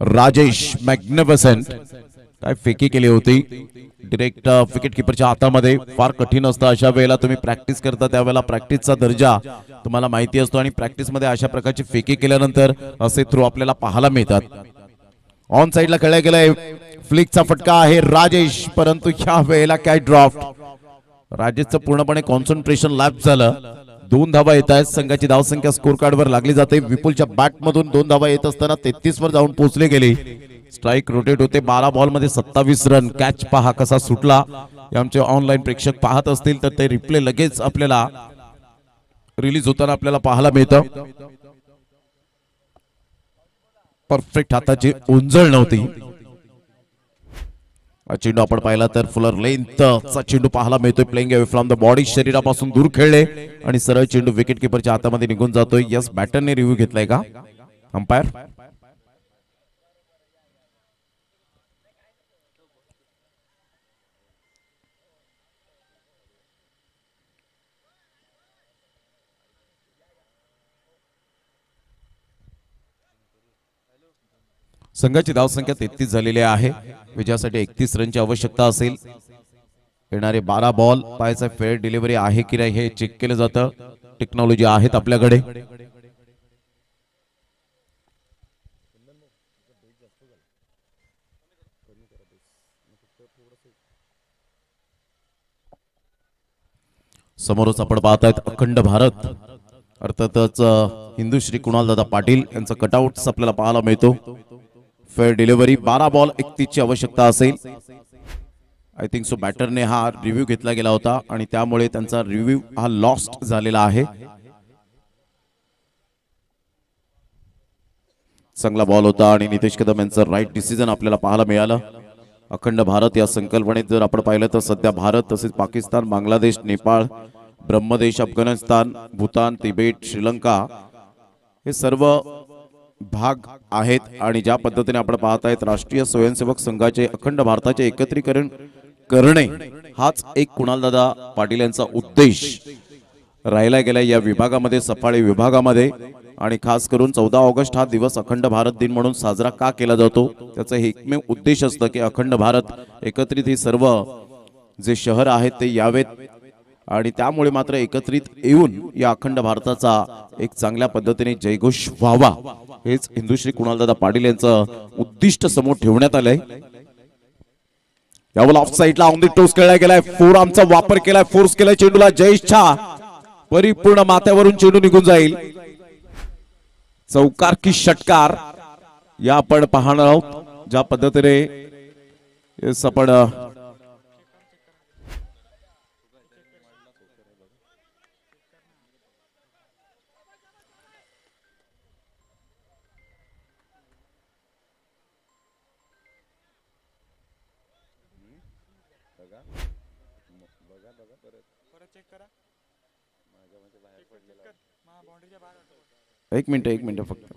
राजेश मॅग्निफिसंट. काय फेकी केली होती डिरेक्ट विकेट किपरच्या हातामध्ये. फार कठीण असतं अशा वेळेला. तुम्ही प्रॅक्टिस करता त्यावेळेला प्रॅक्टिसचा दर्जा तुम्हाला माहिती असतो आणि प्रॅक्टिस मध्ये अशा प्रकारची फेकी केल्यानंतर असे थ्रो आपल्याला पाहायला मिळतात. ऑन साइडला खेळला गेलाय. फ्लिकचा फटका आहे राजेश, परंतु ह्या वेळेला काय ड्रॉफ्ट. राजेशचं पूर्णपणे कॉन्सन्ट्रेशन लॅप झालं. 2 धावा येत आहेत. संघाची धावसंख्या स्कोर कार्ड वर लागली जाते. विपुलच्या बॅट मधून 2 धावा येत असताना 33 वर जाऊन पोहोचले गेले. स्ट्राइक रोटेट होते. 12 बॉल मध्ये 27 रन. कॅच पहा कसा सुटला. आमचे ऑनलाईन प्रेक्षक पाहत असतील तर ते रिप्ले लगेच आपल्याला रिलीज होताना आपल्याला पाहायला मिळतं. परफेक्ट हाताची उंजळ नव्हती. चेंडू आपण पाहिला तर फुलर लेंथचा चेंडू पाहायला मिळतोय. Playing away from the body. शरीरापासून दूर खेळले आणि सरळ चेंडू विकेट किपरच्या हातामध्ये निघून जातोय. यस बॅटरने रिव्ह्यू घेतलाय का अंपायर. संघाची धावसंख्या 33 झालेली आहे. विजयासाठी 31 रनची आवश्यकता असेल. येणारे 12 बॉल पाहायचा फेअर डिलिव्हरी आहे की नाही हे चेक केलं जातं. टेक्नॉलॉजी आहेत आपल्याकडे. समोरच आपण पाहतायत अखंड भारत. अर्थातच हिंदुश्री कुणाल दादा पाटील यांचा कटआउट आपल्याला पाहायला मिळतो. Fair delivery. 12 बॉल 31 ची आवश्यकता असेल. आय थिंक सो बॅटरने हा रिव्ह्यू घेतला गेला होता आणि त्यामुळे त्यांचा रिव्ह्यू हा लॉस्ट झालेला आहे. चांगला बॉल होता आणि नितेश कदम यांचं राईट डिसिजन आपल्याला पाहायला मिळालं. अखंड भारत या संकल्पनेत जर आपण पाहिलं तर सध्या भारत तसेच पाकिस्तान, बांगलादेश, नेपाळ, ब्रह्मदेश, अफगाणिस्तान, भूतान, तिबेट, श्रीलंका हे सर्व भाग आहेत. आणि ज्या पद्धतीने आपण पाहतायत राष्ट्रीय स्वयंसेवक संघाचे अखंड भारताचे एकत्रीकरण करणे हाच एक कुणालदादा पाटील यांचा उद्देश राहिला गेला या विभागामध्ये, सफाळे विभागामध्ये. आणि खास करून 14 ऑगस्ट हा दिवस अखंड भारत दिन म्हणून साजरा का केला जातो त्याचा हे एकमेव उद्देश असतं की अखंड भारत एकत्रित ही सर्व जे शहर आहेत ते यावेत आणि त्यामुळे मात्र एकत्रित येऊन या अखंड भारताचा एक चांगल्या पद्धतीने जयघोष व्हावा हेच हिंदुश्री कुणालदादा पाटील यांचं उद्दिष्ट समोर ठेवण्यात आलंय. यावर ऑफ साइडला ऑन द टोस खेळला गेलाय. फोर आर्मचा वापर केलाय. फोर्स केलाय चेंडूला. जयेशच्या परिपूर्ण माथ्यावरून चेंडू निघून जाईल. चौकार की षटकार या आपण पाहणार आहोत ज्या पद्धतीने आपण एक मिनिट फक्त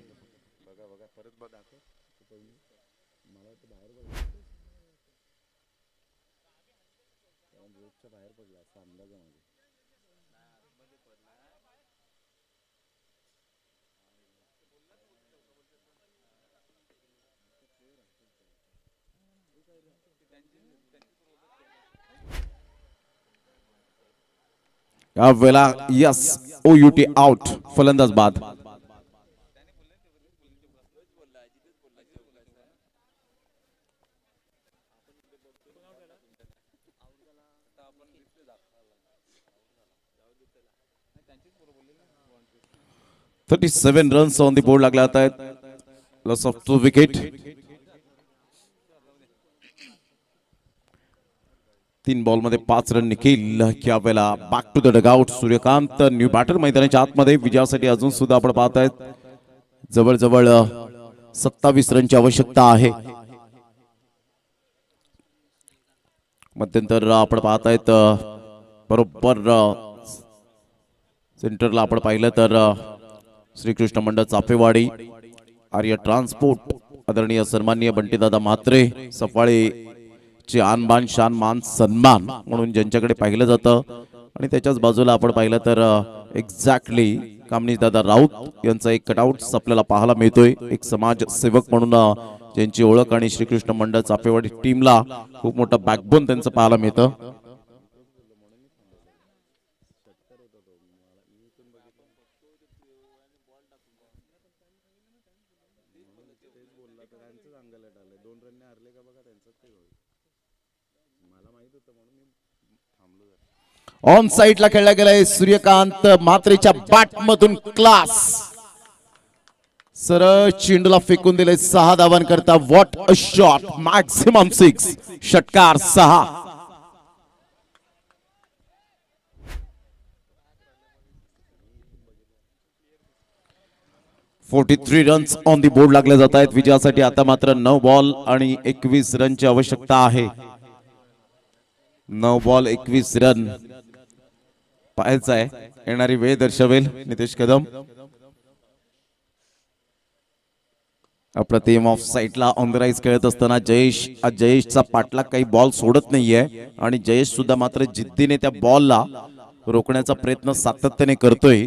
या वेळेला यस OUT आउट. फलंदाज बाद. $37 रन्स ऑन द बोर्ड लागले आहेत. Loss of 2 wicket. 3 बॉल मध्ये 5 रन निखिल. या वेळेला back to the dugout. Suryakant new batter मैदानाच्या आतमध्ये. विजयासाठी अजून सुद्धा आपण पाहतायत जवळजवळ 27 रनची आवश्यकता आहे. मध्यंतर आपण पाहतायत बरोबर सेंटरला आपण पाहिलं तर श्रीकृष्ण मंडळ चाफेवाडी, आर्य ट्रान्सपोर्ट, आदरणीय सन्माननीय बंटीदादा म्हात्रे, सफाळेचे आनबान शान मान सन्मान म्हणून ज्यांच्याकडे पाहिलं जातं. आणि त्याच्याच बाजूला आपण पाहिलं तर एक्झॅक्टली कामनीदादा राऊत यांचा एक कटआउट आपल्याला पाहायला मिळतोय. एक समाजसेवक म्हणून ज्यांची ओळख आणि श्रीकृष्ण मंडळ चाफेवाडी टीमला खूप मोठा बॅकबोन त्यांचं पाहायला मिळतं. ऑन साइडला खेळला गेलाय सूर्यकांत म्हात्रेच्या बॅट मधून क्लास. सरळ चेंडूला फेकून दिले 6 धावांकरता. व्हॉट अ शॉट, मॅक्सिमम 6, षटकार 6. .43 रन्स ऑन दी बोर्ड लागले जात आहेत विजयासाठी. आता मात्र 9 बॉल आणि 21 रनची आवश्यकता आहे. 9 बॉल 21 रन पाहायचं आहे. येणारी वेळ दर्शवेल. नितेश कदम अप्रतिम ऑफ साइडला ऑन द राईज खेळत असताना जयेशचा पाठलाग काही बॉल सोडत नाहीये आणि जयेश सुद्धा मात्र जिद्दीने त्या बॉलला रोखण्याचा प्रयत्न सातत्याने करतोय.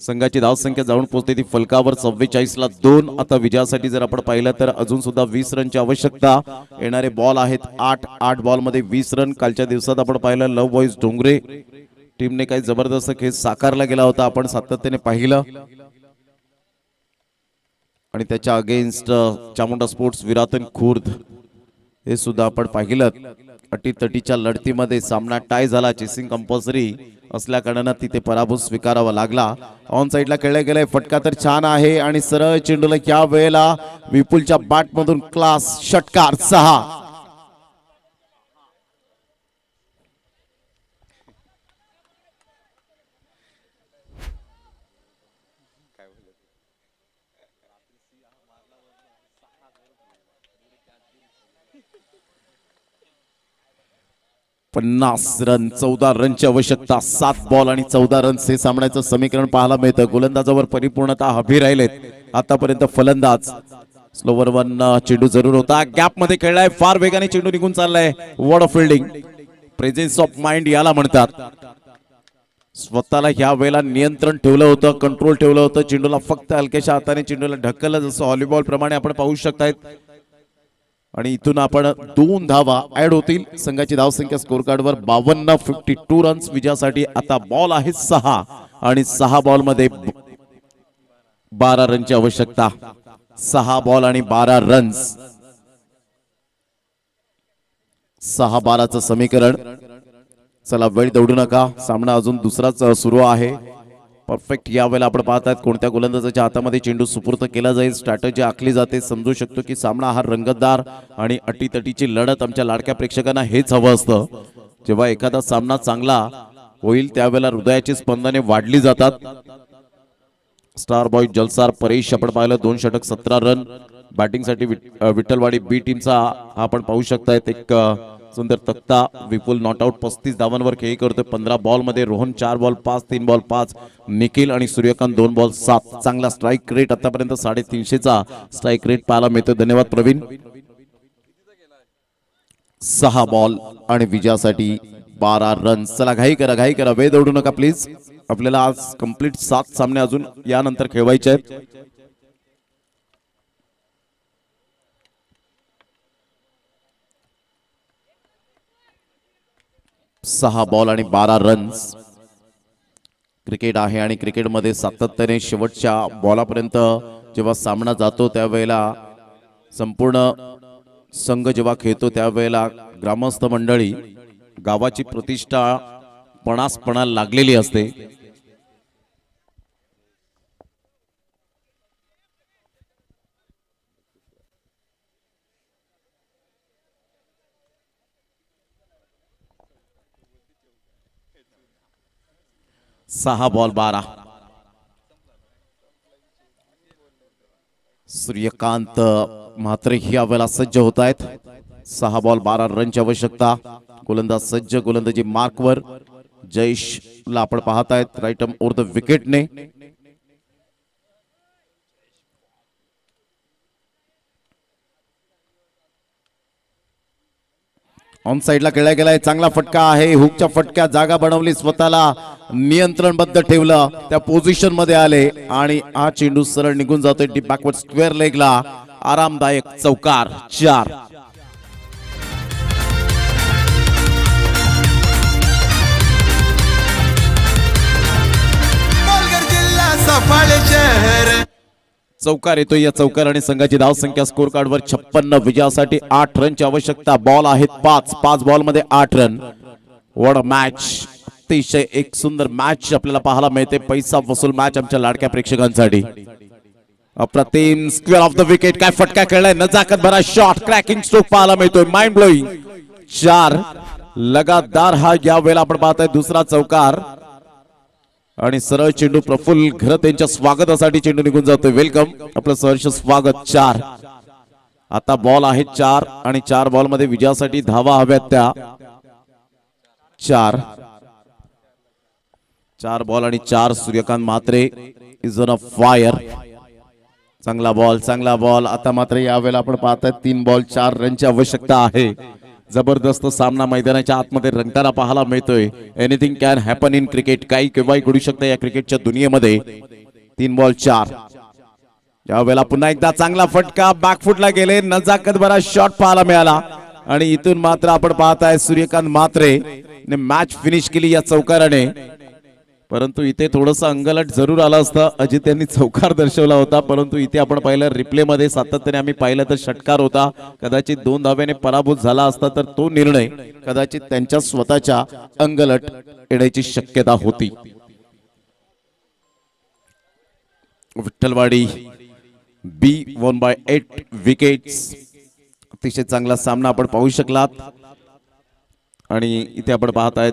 संघाची धावसंख्या जाऊन पोहोचते ती फलकावर 44 ला 2. आता विजयासाठी जर आपण पाहिलं तर अजून सुद्धा 20 रनची आवश्यकता. येणारे बॉल आहेत 8 बॉल मध्ये 20 रन. कालच्या दिवसात आपण पाहिलं लव बॉईज डोंगरे टीमने काही जबरदस्त खेळ साकारला गेला होता, आपण सातत्याने पाहिलं. आणि त्याच्या अगेन्स्ट चामुंडा स्पोर्ट्स विरातन खुर्द हे सुद्धा आपण पाहिलं. अटीतटीच्या लढतीमध्ये सामना टाय झाला. चेसिंग कंपल्सरी असल्या कारणाने तिथे पराभव स्वीकारावा लागला. ऑन साइडला खेळला गेलाय. फटका तर छान आहे आणि सरळ चेंडूला या वेळेला विपुलच्या बॅट मधून क्लास. षटकार 6. पन्नास रन, 14 रनची आवश्यकता. 7 बॉल आणि 14 रन हे सामन्याचं समीकरण पाहायला मिळतं. गोलंदाजावर परिपूर्णता हवी राहिलेत आतापर्यंत फलंदाज. स्लोवर वन चेंडू जरूर होता. गॅप मध्ये खेळलाय. फार वेगाने चेंडू निघून चाललाय. What of fielding, presence of mind याला म्हणतात. स्वतःला ह्या वेळेला नियंत्रण ठेवलं होतं, कंट्रोल ठेवलं होतं. चेंडूला फक्त हलक्याशा हाताने चेंडूला ढकललं, जसं व्हॉलीबॉल प्रमाणे आपण पाहू शकतायत. आणि इथून आपण 2 धावा ऍड होतील. संघाची धावसंख्या स्कोर कार्डवर 52. 52 रन्स विजयासाठी. आता बॉल आहे 6 आणि 6 बॉल मध्ये 12 रनची आवश्यकता. 6 बॉल आणि 12 रन्स. 6-12चं समीकरण. चला वेळ दौडू नका, सामना अजून दुसराच सुरू आहे. परफेक्ट या वेळेला आपण पाहतात कोणत्या गोलंदाजाच्या हातामध्ये चेंडू सुपूर्द केला जाईल. स्ट्रॅटेजी आखली जाते. समजू शकतो की सामना हा रंगतदार आणि अटीतटीची लढत. आमच्या लाडक्या प्रेक्षकांना हेच हवं असतं. जेव्हा एखादा सामना चांगला होईल त्यावेळेला हृदयाची स्पंदने वाढली जातात. स्टार बॉय जलसार परेश आपण पाहिलं. 2 षटक 17 रन. बॅटिंगसाठी विठ्ठलवाडी बी टीमचा हा आपण पाहू शकतायत एक सुंदर तक्ता. विपुल नॉट आउट 35 धावांवर खेळी करतोय. 15 बॉल मध्ये रोहन 4 बॉल 5, 3 बॉल 5. निखिल आणि सूर्यकांत 2 बॉल 7. चांगला स्ट्राईक रेट आतापर्यंत 350चा स्ट्राईक रेट पाहायला मिळतो. धन्यवाद प्रवीण. 6 बॉल आणि विजयासाठी 12 रन. चला घाई करा, वेळ दौडू नका प्लीज. आपल्याला आज कंप्लीट 7 सामने अजून यानंतर खेळवायचे आहेत. 6 बॉल आणि 12 रन्स. क्रिकेट आहे आणि क्रिकेटमध्ये सातत्याने शेवटच्या बॉलापर्यंत जेव्हा सामना जातो त्यावेळेला संपूर्ण संघ जेव्हा खेळतो त्यावेळेला ग्रामस्थ मंडळी गावाची प्रतिष्ठा पणाला लागलेली असते. सहा बॉल 12. सूर्यकांत म्हात्रे या वेळेला सज्ज होत आहेत. 6 बॉल 12 रनची आवश्यकता. गोलंदाज सज्ज, गोलंदाजी मार्कवर. जयेशला आपण पाहतायत राईट आर्म ओव्हर द विकेटने. ऑन साइडला खेळला गेलाय. चांगला फटका आहे. हुकच्या फटक्या जागा बनवली, स्वतःला नियंत्रणबद्ध ठेवलं, त्या पोझिशन मध्ये आले आणि हा चेंडू सरळ निघून जातोय डीप बॅकवर्ड स्क्वेअर लेगला. आरामदायक चौकार. 4. पालघर जिल्हा सफाळे शहर. चौकार येतोय. या चौकाराने संघाची धावसंख्या स्कोर कार्डवर 56. विजयासाठी 8 रनची आवश्यकता. बॉल आहेत 5 बॉल मध्ये 8 रन. What a match. अतिशय एक सुंदर मॅच आपल्याला पाहायला मिळते. पैसा वसूल मॅच आमच्या लाडक्या प्रेक्षकांसाठी. अप्रतिम स्क्वेअर ऑफ द विकेट. काय फटका खेळलाय. नजाकत भरा शॉट. क्रॅकिंग स्ट्रोक पाहायला मिळतोय. Mind blowing. 4 लगातार हा या वेळेला आपण पाहतोय दुसरा चौकार आणि सरळ चेंडू प्रफुल्ल घरत यांच्या स्वागतासाठी चेंडू निघून जातोय. वेलकम, आपलं सहर्ष स्वागत. 4. आता बॉल आहे 4 आणि 4 बॉल मध्ये विजयासाठी धावा हव्यात त्या. 4 बॉल आणि 4. Suryakant Mhatre is on a fire. चांगला बॉल. आता मात्र यावेळेला आपण पाहताय 3 बॉल 4 रनची आवश्यकता आहे. जबरदस्त सामना मैदानाच्या आतमध्ये रंगताना पाहायला मिळतोय. Anything can happen in cricket. काही केव्हाही घडू शकतं या क्रिकेटच्या दुनियेमध्ये. 3 बॉल 4. यावेळेला पुन्हा एकदा चांगला फटका. बॅकफुटला गेले. नजाकत भरा शॉट पाहायला मिळाला आणि इथून मात्र आपण पाहताय सूर्यकांत म्हात्रे ने मॅच फिनिश केली या चौकाराने. परंतु इथे थोडंसं अंगलट जरूर आलं असतं. अजित यांनी चौकार दर्शवला होता, परंतु इथे आपण पाहिलं रिप्ले मध्ये सातत्याने आम्ही पाहिलं तर षटकार होता. कदाचित 2 धाव्याने पराभूत झाला असता तर तो निर्णय कदाचित त्यांच्या स्वतःच्या अंगलट येण्याची शक्यता होती. विठ्ठलवाडी बी 1/8 विकेट्स. अतिशय चांगला सामना आपण पाहू शकलात आणि इथे आपण पाहताय